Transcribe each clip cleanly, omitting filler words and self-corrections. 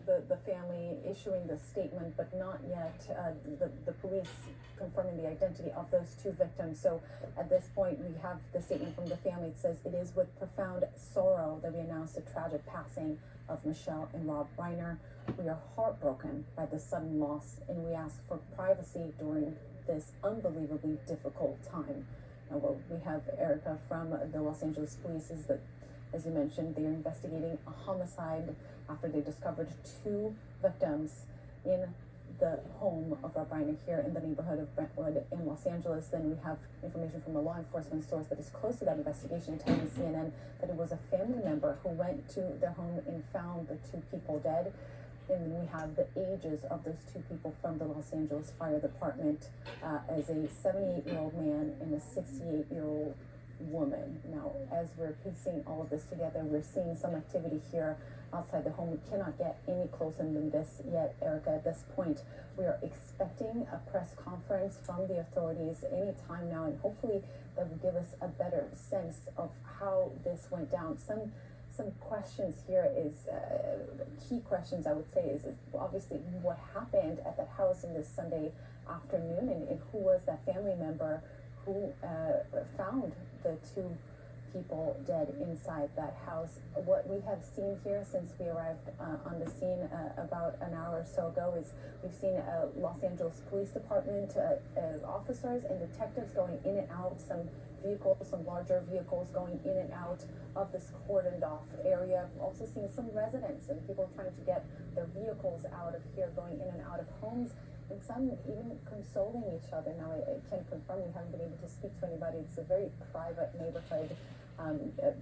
with the family issuing the statement, but not yet the police confirming the identity of those two victims. So at this point, we have the statement from the family. It says, "It is with profound sorrow that we announce the tragic passing of Michelle and Rob Reiner. We are heartbroken by the sudden loss, and we ask for privacy during this unbelievably difficult time." Now, well, we have Erica from the Los Angeles Police. Is that, as you mentioned, they're investigating a homicide after they discovered two victims in the home of Rob Reiner here in the neighborhood of Brentwood in Los Angeles. Then we have information from a law enforcement source that is close to that investigation telling CNN that it was a family member who went to their home and found the two people dead. And then we have the ages of those two people from the Los Angeles Fire Department as a 78-year-old man and a 68-year-old woman. Now, as we're piecing all of this together, we're seeing some activity here outside the home. We cannot get any closer than this yet, Erica. At this point, we are expecting a press conference from the authorities anytime now, and hopefully that will give us a better sense of how this went down. Some questions here is key questions, I would say, is obviously what happened at that house in this Sunday afternoon, and who was that family member who found the two people dead inside that house. What we have seen here since we arrived on the scene about an hour or so ago is we've seen Los Angeles Police Department officers and detectives going in and out, some vehicles, some larger vehicles going in and out of this cordoned off area. We've also seen some residents and people trying to get their vehicles out of here, going in and out of homes, and some even consoling each other. Now, I can confirm we haven't been able to speak to anybody. It's a very private neighborhood,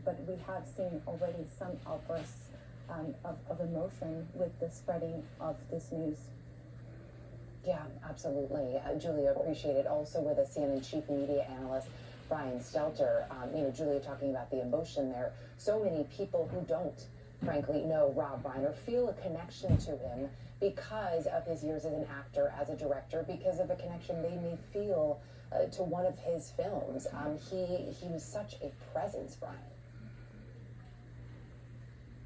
but we have seen already some outbursts of emotion with the spreading of this news. Yeah, absolutely. Julia, appreciate it. Also with us, CNN Chief Media Analyst Brian Stelter. Julia, talking about the emotion there. So many people who don't, frankly, know Rob Reiner feel a connection to him because of his years as an actor, as a director, because of a connection they may feel to one of his films. He was such a presence, Brian.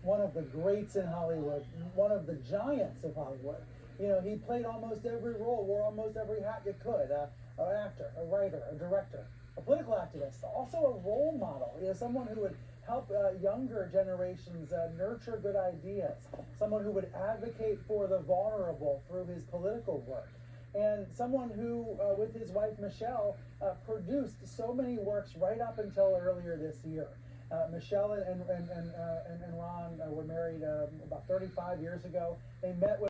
One of the greats in Hollywood, one of the giants of Hollywood. You know, he played almost every role, wore almost every hat you could. An actor, a writer, a director, a political activist, also a role model. You know, someone who would help younger generations nurture good ideas, someone who would advocate for the vulnerable through his political work, and someone who, with his wife Michelle, produced so many works right up until earlier this year. Michelle and Ron were married about 35 years ago. They met with